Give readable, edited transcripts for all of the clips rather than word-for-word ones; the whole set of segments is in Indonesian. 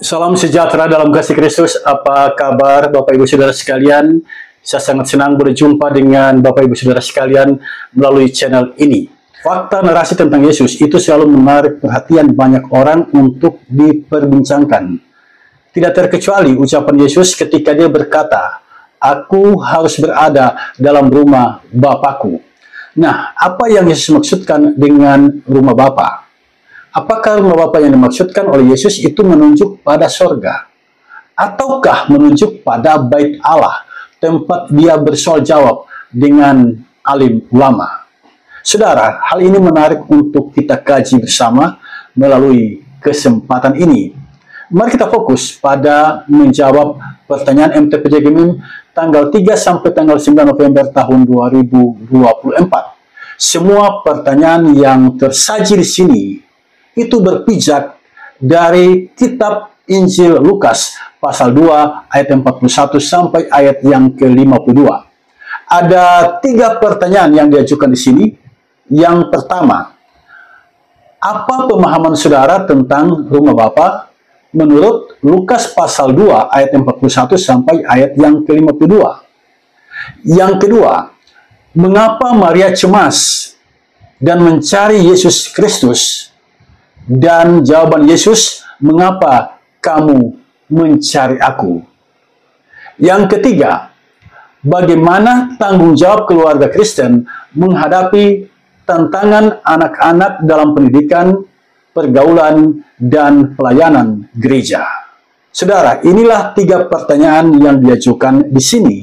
Salam sejahtera dalam kasih Kristus. Apa kabar Bapak Ibu Saudara sekalian? Saya sangat senang berjumpa dengan Bapak Ibu Saudara sekalian melalui channel ini. Fakta narasi tentang Yesus itu selalu menarik perhatian banyak orang untuk diperbincangkan. Tidak terkecuali ucapan Yesus ketika dia berkata, "Aku harus berada dalam rumah Bapakku." Nah, apa yang Yesus maksudkan dengan rumah Bapa? Apakah rumah Bapa yang dimaksudkan oleh Yesus itu menunjuk pada sorga? Ataukah menunjuk pada bait Allah, tempat dia bersoal jawab dengan alim ulama? Saudara, hal ini menarik untuk kita kaji bersama melalui kesempatan ini. Mari kita fokus pada menjawab pertanyaan MTPJ Gemim tanggal 3 sampai tanggal 9 November tahun 2024. Semua pertanyaan yang tersaji di sini itu berpijak dari kitab Injil Lukas pasal 2 ayat 41 sampai ayat yang ke-52. Ada 3 pertanyaan yang diajukan di sini. Yang pertama, apa pemahaman saudara tentang rumah Bapa menurut Lukas pasal 2 ayat 41 sampai ayat yang ke-52? Yang kedua, mengapa Maria cemas dan mencari Yesus Kristus? Dan jawaban Yesus, mengapa kamu mencari aku? Yang ketiga, bagaimana tanggung jawab keluarga Kristen menghadapi tantangan anak-anak dalam pendidikan, pergaulan, dan pelayanan gereja? Saudara, inilah 3 pertanyaan yang diajukan di sini,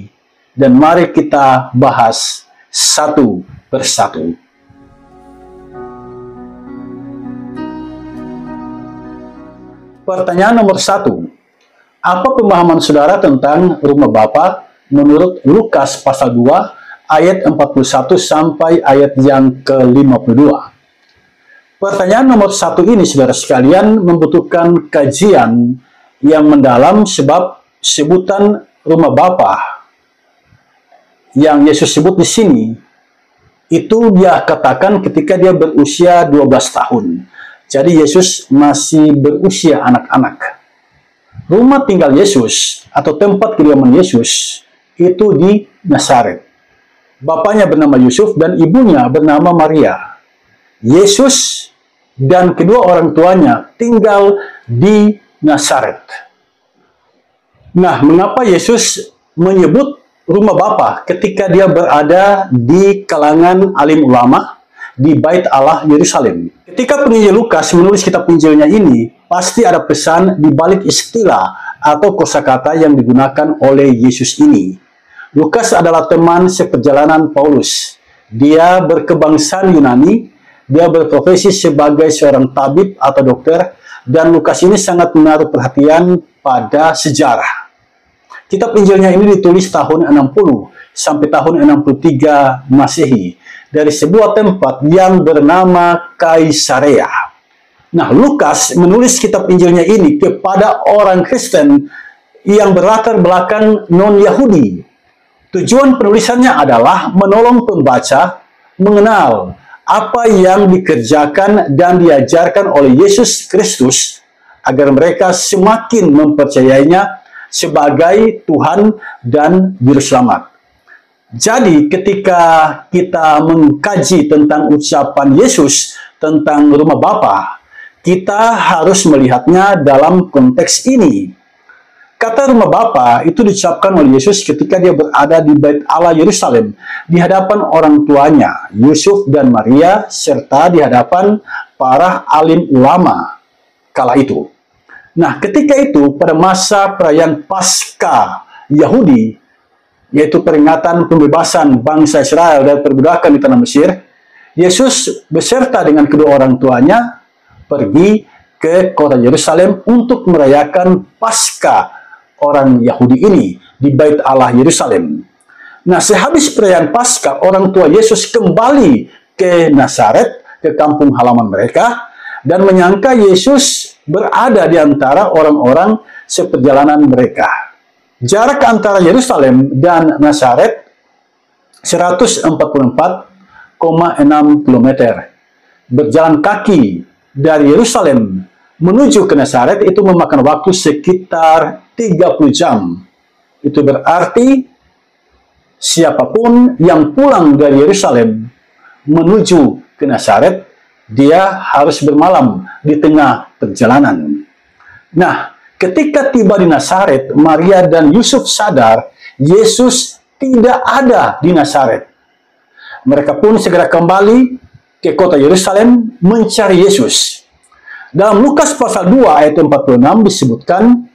dan mari kita bahas satu persatu. Pertanyaan nomor 1. Apa pemahaman saudara tentang rumah Bapa menurut Lukas pasal 2 ayat 41 sampai ayat yang ke-52? Pertanyaan nomor 1 ini, saudara sekalian, membutuhkan kajian yang mendalam sebab sebutan rumah Bapa yang Yesus sebut di sini itu dia katakan ketika dia berusia 12 tahun. Jadi Yesus masih berusia anak-anak. Rumah tinggal Yesus atau tempat kediaman Yesus itu di Nazaret. Bapaknya bernama Yusuf dan ibunya bernama Maria. Yesus dan kedua orang tuanya tinggal di Nazaret. Nah, mengapa Yesus menyebut rumah Bapa ketika dia berada di kalangan alim ulama di Bait Allah Yerusalem? Ketika penginjil Lukas menulis kitab Injilnya ini, pasti ada pesan di balik istilah atau kosakata yang digunakan oleh Yesus ini. Lukas adalah teman seperjalanan Paulus. Dia berkebangsaan Yunani, dia berprofesi sebagai seorang tabib atau dokter, dan Lukas ini sangat menaruh perhatian pada sejarah. Kitab Injilnya ini ditulis tahun 60 sampai tahun 63 Masehi dari sebuah tempat yang bernama Kaisarea. Nah, Lukas menulis kitab Injilnya ini kepada orang Kristen yang berlatar belakang non-Yahudi. Tujuan penulisannya adalah menolong pembaca mengenal apa yang dikerjakan dan diajarkan oleh Yesus Kristus agar mereka semakin mempercayainya sebagai Tuhan dan Juru Selamat. Jadi ketika kita mengkaji tentang ucapan Yesus tentang rumah Bapa, kita harus melihatnya dalam konteks ini. Kata rumah Bapa itu diucapkan oleh Yesus ketika dia berada di Bait Allah Yerusalem, di hadapan orang tuanya, Yusuf dan Maria, serta di hadapan para alim ulama kala itu. Nah, ketika itu pada masa perayaan Paskah Yahudi, yaitu peringatan pembebasan bangsa Israel dari perbudakan di tanah Mesir, Yesus beserta dengan kedua orang tuanya pergi ke kota Yerusalem untuk merayakan Paskah orang Yahudi ini di Bait Allah Yerusalem. Nah, sehabis perayaan Paskah, orang tua Yesus kembali ke Nazaret, ke kampung halaman mereka, dan menyangka Yesus berada di antara orang-orang seperjalanan mereka. Jarak antara Yerusalem dan Nazaret 144,6 km. Berjalan kaki dari Yerusalem menuju ke Nazaret itu memakan waktu sekitar 30 jam. Itu berarti siapapun yang pulang dari Yerusalem menuju ke Nazaret, dia harus bermalam di tengah perjalanan. Nah, ketika tiba di Nazaret, Maria dan Yusuf sadar Yesus tidak ada di Nazaret. Mereka pun segera kembali ke kota Yerusalem mencari Yesus. Dalam Lukas pasal 2 ayat 46 disebutkan,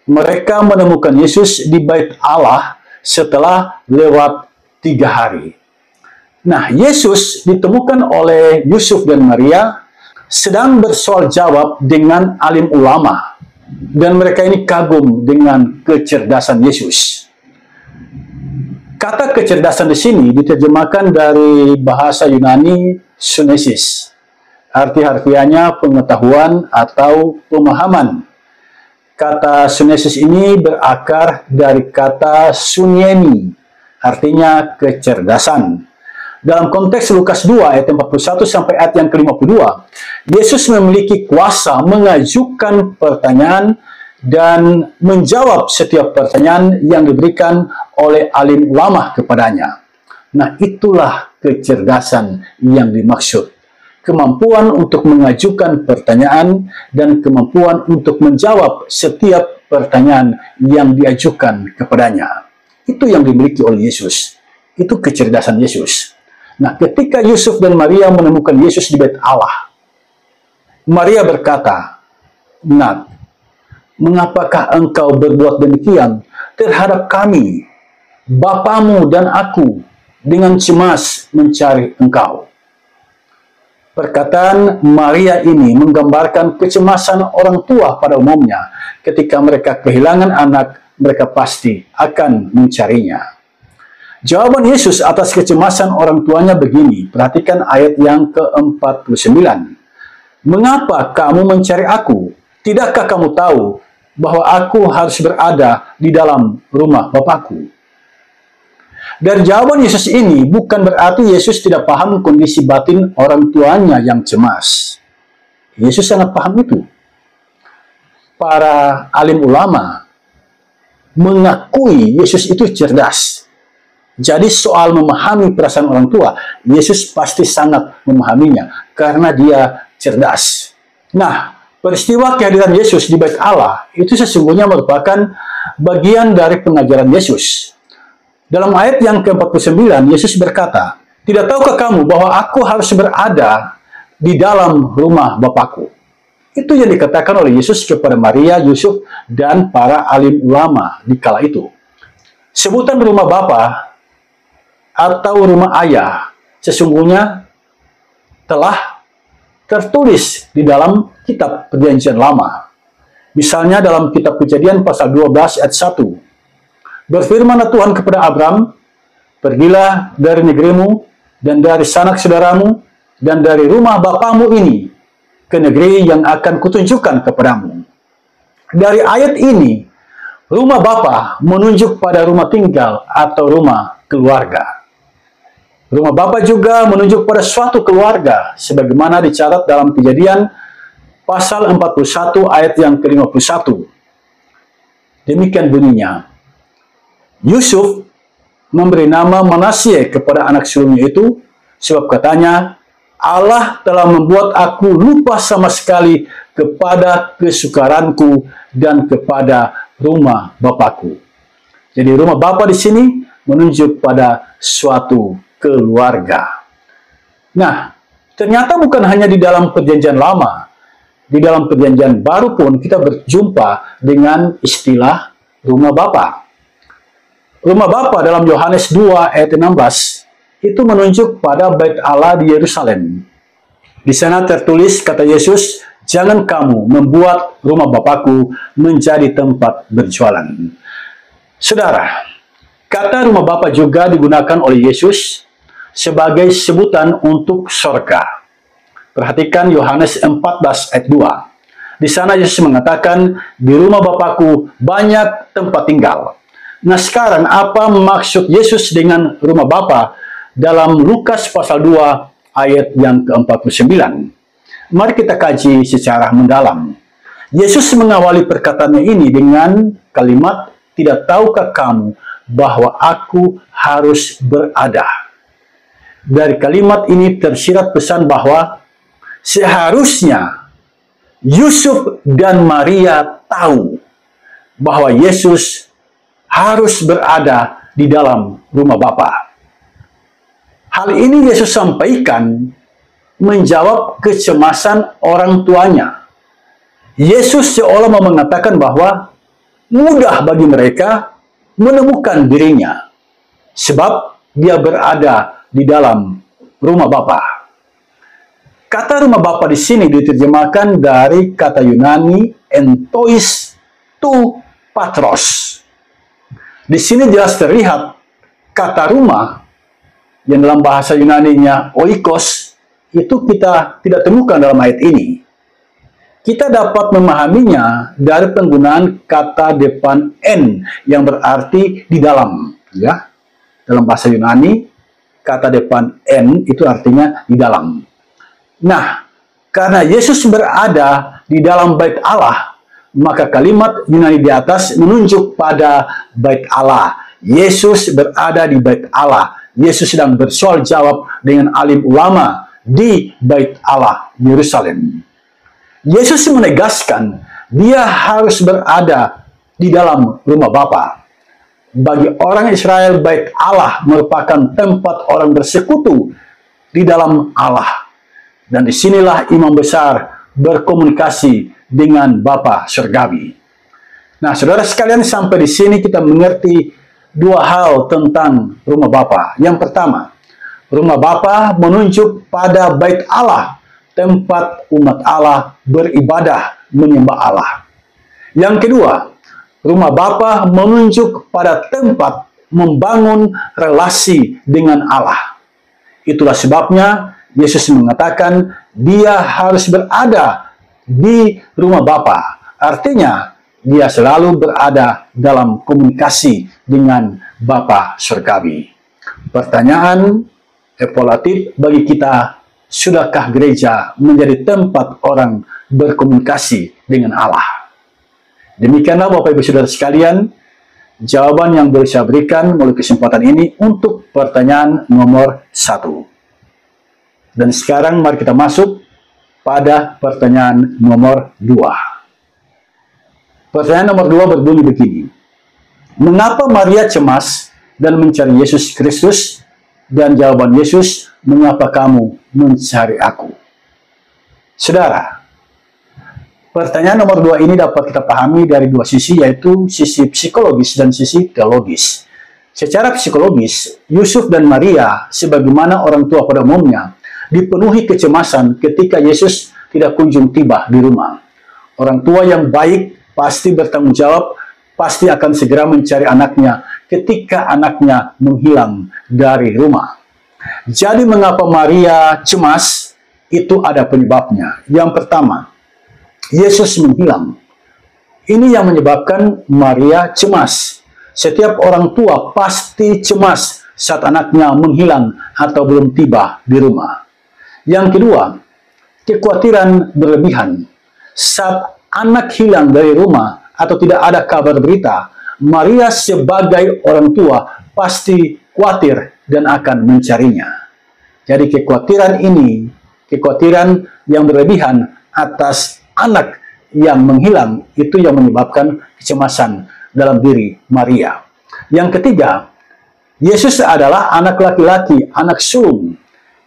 mereka menemukan Yesus di bait Allah setelah lewat 3 hari. Nah, Yesus ditemukan oleh Yusuf dan Maria sedang bersoal jawab dengan alim ulama. Dan mereka ini kagum dengan kecerdasan Yesus. Kata kecerdasan di sini diterjemahkan dari bahasa Yunani sunesis. Arti harfiahnya pengetahuan atau pemahaman. Kata sunesis ini berakar dari kata suniemi, artinya kecerdasan. Dalam konteks Lukas 2 ayat 41 sampai ayat yang ke-52, Yesus memiliki kuasa mengajukan pertanyaan dan menjawab setiap pertanyaan yang diberikan oleh alim ulama kepadanya. Nah, itulah kecerdasan yang dimaksud. Kemampuan untuk mengajukan pertanyaan dan kemampuan untuk menjawab setiap pertanyaan yang diajukan kepadanya. Itu yang dimiliki oleh Yesus. Itu kecerdasan Yesus. Nah, ketika Yusuf dan Maria menemukan Yesus di bait Allah, Maria berkata, "Nak, mengapakah engkau berbuat demikian terhadap kami, bapamu dan aku, dengan cemas mencari engkau?" Perkataan Maria ini menggambarkan kecemasan orang tua pada umumnya. Ketika mereka kehilangan anak, mereka pasti akan mencarinya. Jawaban Yesus atas kecemasan orang tuanya begini. Perhatikan ayat yang ke-49. "Mengapa kamu mencari aku? Tidakkah kamu tahu bahwa aku harus berada di dalam rumah Bapakku?" Dari jawaban Yesus ini bukan berarti Yesus tidak paham kondisi batin orang tuanya yang cemas. Yesus sangat paham itu. Para alim ulama mengakui Yesus itu cerdas. Jadi soal memahami perasaan orang tua, Yesus pasti sangat memahaminya karena dia cerdas. Nah, peristiwa kehadiran Yesus di bait Allah itu sesungguhnya merupakan bagian dari pengajaran Yesus. Dalam ayat yang ke-49, Yesus berkata, "Tidak tahukah kamu bahwa aku harus berada di dalam rumah Bapakku?" Itu yang dikatakan oleh Yesus kepada Maria, Yusuf, dan para alim ulama di kala itu. Sebutan rumah Bapa atau rumah ayah sesungguhnya telah tertulis di dalam kitab Perjanjian Lama. Misalnya dalam kitab Kejadian pasal 12 ayat 1. "Berfirmanlah Tuhan kepada Abram, pergilah dari negerimu dan dari sanak saudaramu dan dari rumah bapamu ini ke negeri yang akan kutunjukkan kepadamu." Dari ayat ini, rumah Bapa menunjuk pada rumah tinggal atau rumah keluarga. Rumah Bapa juga menunjuk pada suatu keluarga, sebagaimana dicatat dalam Kejadian pasal 41 ayat yang ke-51. Demikian bunyinya, Yusuf memberi nama Manasye kepada anak sulungnya itu, sebab katanya, "Allah telah membuat aku lupa sama sekali kepada kesukaranku dan kepada rumah Bapakku." Jadi rumah Bapa di sini menunjuk pada suatu keluarga. Nah, ternyata bukan hanya di dalam Perjanjian Lama, di dalam Perjanjian Baru pun kita berjumpa dengan istilah rumah Bapa. Rumah Bapa dalam Yohanes 2 ayat 16 itu menunjuk pada bait Allah di Yerusalem. Di sana tertulis kata Yesus, "Jangan kamu membuat rumah Bapakku menjadi tempat berjualan." Saudara, kata rumah Bapa juga digunakan oleh Yesus sebagai sebutan untuk surga. Perhatikan Yohanes 14 ayat 2. Di sana Yesus mengatakan, "Di rumah Bapakku banyak tempat tinggal." Nah, sekarang apa maksud Yesus dengan rumah Bapa dalam Lukas pasal 2 ayat yang ke-49? Mari kita kaji secara mendalam. Yesus mengawali perkataannya ini dengan kalimat, "Tidak tahukah kamu bahwa aku harus berada?" Dari kalimat ini tersirat pesan bahwa seharusnya Yusuf dan Maria tahu bahwa Yesus harus berada di dalam rumah Bapa. Hal ini Yesus sampaikan menjawab kecemasan orang tuanya. Yesus seolah mau mengatakan bahwa mudah bagi mereka menemukan dirinya sebab dia berada di dalam rumah Bapa. Kata rumah Bapa di sini diterjemahkan dari kata Yunani entois tu patros. Di sini jelas terlihat kata rumah yang dalam bahasa Yunaninya oikos itu kita tidak temukan dalam ayat ini. Kita dapat memahaminya dari penggunaan kata depan "en" yang berarti di dalam, ya. Dalam bahasa Yunani, kata depan "en" itu artinya di dalam. Nah, karena Yesus berada di dalam bait Allah, maka kalimat Yunani di atas menunjuk pada bait Allah. Yesus berada di bait Allah. Yesus sedang bersoal jawab dengan alim ulama di bait Allah Yerusalem. Yesus menegaskan dia harus berada di dalam rumah Bapa. Bagi orang Israel, bait Allah merupakan tempat orang bersekutu di dalam Allah. Dan disinilah imam besar berkomunikasi dengan Bapa Surgawi. Nah, saudara sekalian, sampai di sini kita mengerti dua hal tentang rumah Bapa. Yang pertama, rumah Bapa menunjuk pada bait Allah, tempat umat Allah beribadah menyembah Allah. Yang kedua, rumah Bapa menunjuk pada tempat membangun relasi dengan Allah. Itulah sebabnya Yesus mengatakan dia harus berada di rumah Bapa. Artinya, dia selalu berada dalam komunikasi dengan Bapa Surgawi. Pertanyaan evaluatif bagi kita, sudahkah gereja menjadi tempat orang berkomunikasi dengan Allah? Demikianlah Bapak Ibu Saudara sekalian, jawaban yang boleh saya berikan melalui kesempatan ini untuk pertanyaan nomor 1. Dan sekarang mari kita masuk pada pertanyaan nomor 2. Pertanyaan nomor 2 berbunyi begini. Mengapa Maria cemas dan mencari Yesus Kristus? Dan jawaban Yesus, mengapa kamu mencari aku? Saudara, pertanyaan nomor 2 ini dapat kita pahami dari dua sisi, yaitu sisi psikologis dan sisi teologis. Secara psikologis, Yusuf dan Maria, sebagaimana orang tua pada umumnya, dipenuhi kecemasan ketika Yesus tidak kunjung tiba di rumah. Orang tua yang baik pasti bertanggung jawab, pasti akan segera mencari anaknya ketika anaknya menghilang dari rumah. Jadi mengapa Maria cemas? Itu ada penyebabnya. Yang pertama, Yesus menghilang. Ini yang menyebabkan Maria cemas. Setiap orang tua pasti cemas saat anaknya menghilang atau belum tiba di rumah. Yang kedua, kekhawatiran berlebihan. Saat anak hilang dari rumah atau tidak ada kabar berita, Maria sebagai orang tua pasti khawatir dan akan mencarinya. Jadi kekhawatiran ini, kekhawatiran yang berlebihan atas anak yang menghilang, itu yang menyebabkan kecemasan dalam diri Maria. Yang ketiga, Yesus adalah anak laki-laki, anak sulung.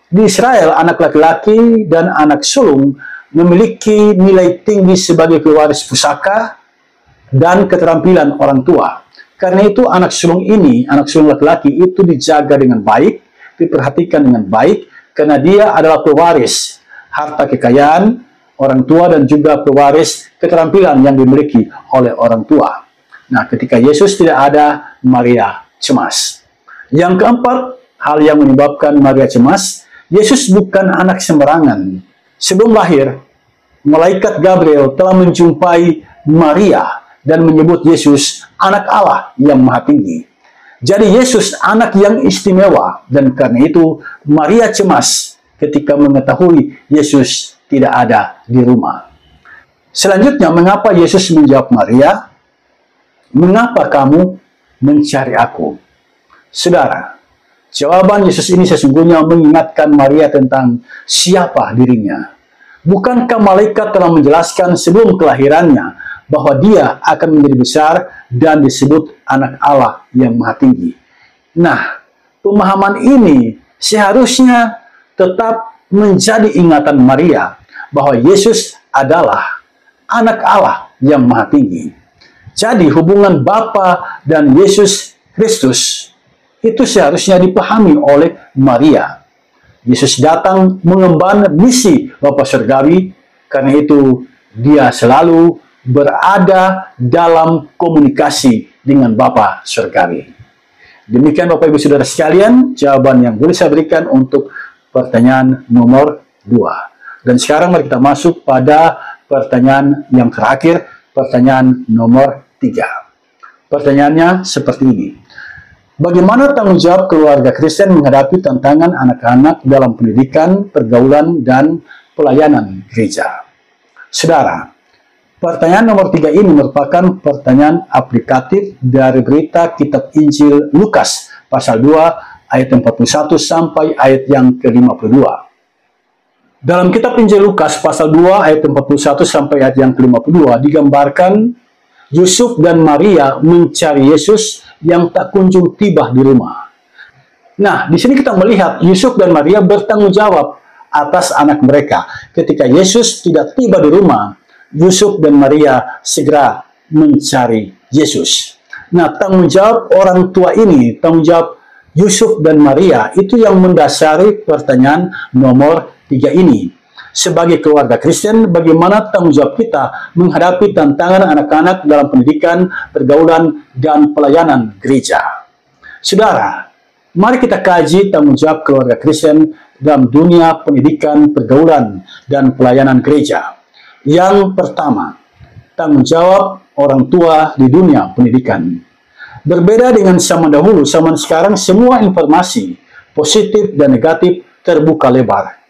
Di Israel, anak laki-laki dan anak sulung memiliki nilai tinggi sebagai pewaris pusaka dan keterampilan orang tua. Karena itu anak sulung ini, anak sulung laki-laki itu dijaga dengan baik, diperhatikan dengan baik, karena dia adalah pewaris harta kekayaan orang tua dan juga pewaris keterampilan yang dimiliki oleh orang tua. Nah, ketika Yesus tidak ada, Maria cemas. Yang keempat, hal yang menyebabkan Maria cemas, Yesus bukan anak sembarangan. Sebelum lahir, malaikat Gabriel telah menjumpai Maria dan menyebut Yesus anak Allah yang maha tinggi. Jadi Yesus anak yang istimewa, dan karena itu Maria cemas ketika mengetahui Yesus tidak ada di rumah. Selanjutnya, mengapa Yesus menjawab Maria, "Mengapa kamu mencari aku?" Saudara, jawaban Yesus ini sesungguhnya mengingatkan Maria tentang siapa dirinya. Bukankah malaikat telah menjelaskan sebelum kelahirannya bahwa dia akan menjadi besar dan disebut anak Allah yang Maha Tinggi? Nah, pemahaman ini seharusnya tetap menjadi ingatan Maria bahwa Yesus adalah anak Allah yang Maha Tinggi. Jadi hubungan Bapa dan Yesus Kristus itu seharusnya dipahami oleh Maria. Yesus datang mengemban misi Bapa Surgawi, karena itu dia selalu berada dalam komunikasi dengan Bapa Surgawi. Demikian Bapak Ibu Saudara sekalian, jawaban yang boleh saya berikan untuk pertanyaan nomor 2. Dan sekarang mari kita masuk pada pertanyaan yang terakhir, pertanyaan nomor 3. Pertanyaannya seperti ini. Bagaimana tanggung jawab keluarga Kristen menghadapi tantangan anak-anak dalam pendidikan, pergaulan, dan pelayanan gereja? Saudara, pertanyaan nomor 3 ini merupakan pertanyaan aplikatif dari berita kitab Injil Lukas, pasal 2, ayat 41 sampai ayat yang ke-52. Dalam kitab Injil Lukas pasal 2 ayat 41 sampai ayat yang ke-52 digambarkan Yusuf dan Maria mencari Yesus yang tak kunjung tiba di rumah. Nah, di sini kita melihat Yusuf dan Maria bertanggung jawab atas anak mereka. Ketika Yesus tidak tiba di rumah, Yusuf dan Maria segera mencari Yesus. Nah, tanggung jawab orang tua ini, tanggung jawab Yusuf dan Maria, itu yang mendasari pertanyaan nomor 3 ini. Sebagai keluarga Kristen, bagaimana tanggung jawab kita menghadapi tantangan anak-anak dalam pendidikan, pergaulan, dan pelayanan gereja? Saudara, mari kita kaji tanggung jawab keluarga Kristen dalam dunia pendidikan, pergaulan, dan pelayanan gereja. Yang pertama, tanggung jawab orang tua di dunia pendidikan. Berbeda dengan zaman dahulu, zaman sekarang semua informasi positif dan negatif terbuka lebar.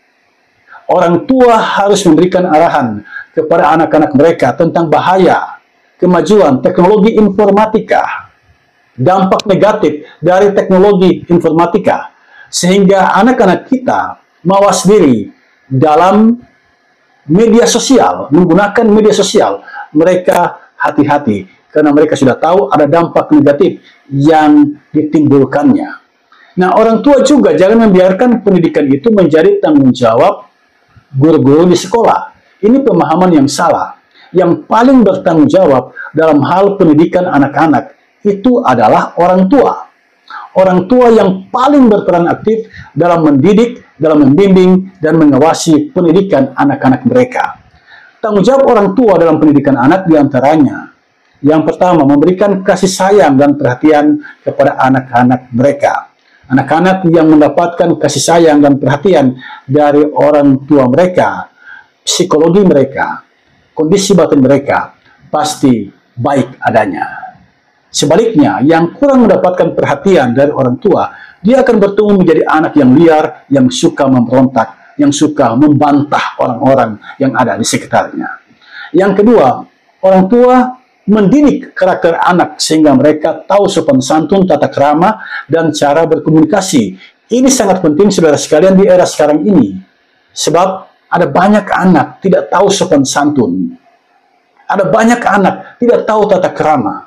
Orang tua harus memberikan arahan kepada anak-anak mereka tentang bahaya, kemajuan teknologi informatika, dampak negatif dari teknologi informatika, sehingga anak-anak kita mawas diri dalam media sosial, menggunakan media sosial. Mereka hati-hati, karena mereka sudah tahu ada dampak negatif yang ditimbulkannya. Nah, orang tua juga jangan membiarkan pendidikan itu menjadi tanggung jawab guru-guru di sekolah. Ini pemahaman yang salah. Yang paling bertanggung jawab dalam hal pendidikan anak-anak itu adalah orang tua. Orang tua yang paling berperan aktif dalam mendidik, dalam membimbing, dan mengawasi pendidikan anak-anak mereka. Tanggung jawab orang tua dalam pendidikan anak diantaranya, yang pertama, memberikan kasih sayang dan perhatian kepada anak-anak mereka. Anak-anak yang mendapatkan kasih sayang dan perhatian dari orang tua mereka, psikologi mereka, kondisi batin mereka pasti baik adanya. Sebaliknya, yang kurang mendapatkan perhatian dari orang tua, dia akan bertumbuh menjadi anak yang liar, yang suka memberontak, yang suka membantah orang-orang yang ada di sekitarnya. Yang kedua, orang tua mendidik karakter anak sehingga mereka tahu sopan santun, tata krama, dan cara berkomunikasi. Ini sangat penting saudara sekalian di era sekarang ini. Sebab ada banyak anak tidak tahu sopan santun. Ada banyak anak tidak tahu tata krama.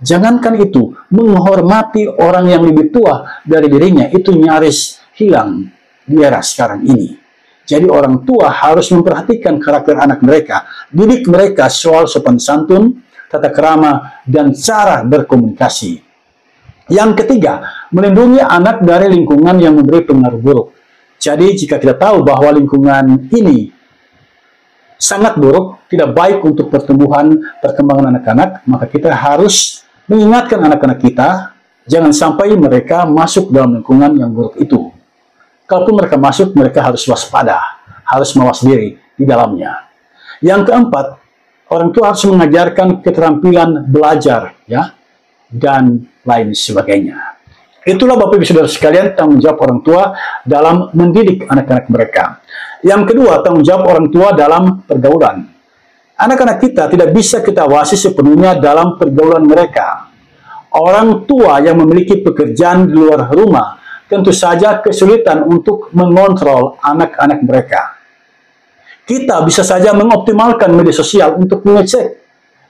Jangankan itu, menghormati orang yang lebih tua dari dirinya itu nyaris hilang di era sekarang ini. Jadi orang tua harus memperhatikan karakter anak mereka, didik mereka soal sopan santun, tata krama, dan cara berkomunikasi. Yang ketiga, melindungi anak dari lingkungan yang memberi pengaruh buruk. Jadi jika kita tahu bahwa lingkungan ini sangat buruk, tidak baik untuk pertumbuhan, perkembangan anak-anak, maka kita harus mengingatkan anak-anak kita, jangan sampai mereka masuk dalam lingkungan yang buruk itu. Kalaupun mereka masuk, mereka harus waspada, harus mawas diri di dalamnya. Yang keempat, orang tua harus mengajarkan keterampilan belajar, ya, dan lain sebagainya. Itulah Bapak Ibu Saudara sekalian tanggung jawab orang tua dalam mendidik anak-anak mereka. Yang kedua, tanggung jawab orang tua dalam pergaulan. Anak-anak kita tidak bisa kita awasi sepenuhnya dalam pergaulan mereka. Orang tua yang memiliki pekerjaan di luar rumah tentu saja kesulitan untuk mengontrol anak-anak mereka. Kita bisa saja mengoptimalkan media sosial untuk mengecek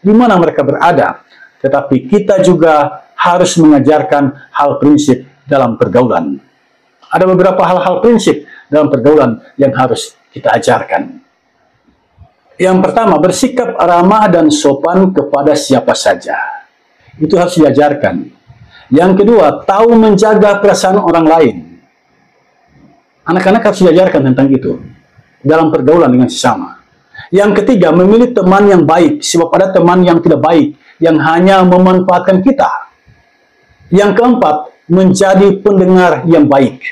di mana mereka berada, tetapi kita juga harus mengajarkan hal prinsip dalam pergaulan. Ada beberapa hal-hal prinsip dalam pergaulan yang harus kita ajarkan. Yang pertama, bersikap ramah dan sopan kepada siapa saja. Itu harus diajarkan. Yang kedua, tahu menjaga perasaan orang lain. Anak-anak harus diajarkan tentang itu dalam pergaulan dengan sesama. Yang ketiga, memilih teman yang baik, sebab ada teman yang tidak baik, yang hanya memanfaatkan kita. Yang keempat, menjadi pendengar yang baik.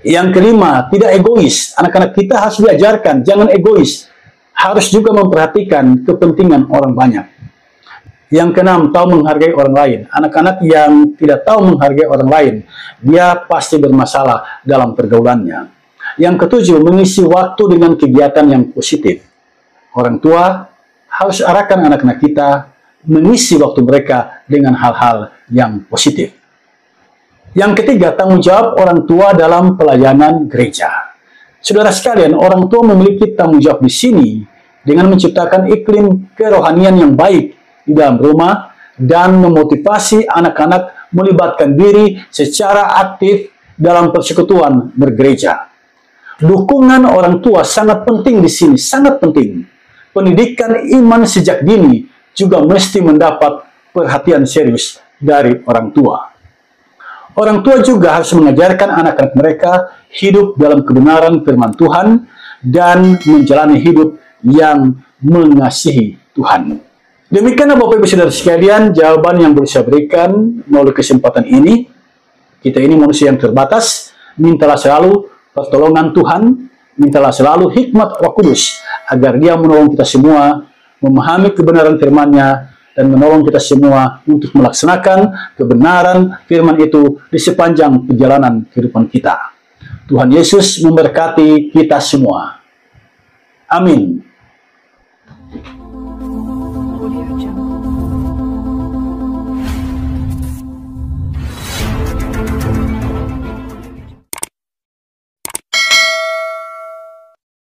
Yang kelima, tidak egois. Anak-anak kita harus diajarkan, jangan egois. Harus juga memperhatikan kepentingan orang banyak. Yang keenam, tahu menghargai orang lain. Anak-anak yang tidak tahu menghargai orang lain, dia pasti bermasalah dalam pergaulannya. Yang ketujuh, mengisi waktu dengan kegiatan yang positif. Orang tua harus arahkan anak-anak kita mengisi waktu mereka dengan hal-hal yang positif. Yang ketiga, tanggung jawab orang tua dalam pelayanan gereja. Saudara sekalian, orang tua memiliki tanggung jawab di sini dengan menciptakan iklim kerohanian yang baik di dalam rumah dan memotivasi anak-anak melibatkan diri secara aktif dalam persekutuan bergereja. Dukungan orang tua sangat penting di sini, sangat penting. Pendidikan iman sejak dini juga mesti mendapat perhatian serius dari orang tua. Orang tua juga harus mengajarkan anak-anak mereka hidup dalam kebenaran firman Tuhan dan menjalani hidup yang mengasihi Tuhan. Demikianlah Bapak Ibu Saudara sekalian, jawaban yang boleh saya berikan melalui kesempatan ini. Kita ini manusia yang terbatas, mintalah selalu pertolongan Tuhan, mintalah selalu hikmat Roh Kudus, agar Dia menolong kita semua memahami kebenaran firman-Nya dan menolong kita semua untuk melaksanakan kebenaran firman itu di sepanjang perjalanan kehidupan kita. Tuhan Yesus memberkati kita semua. Amin. Audio Jungle.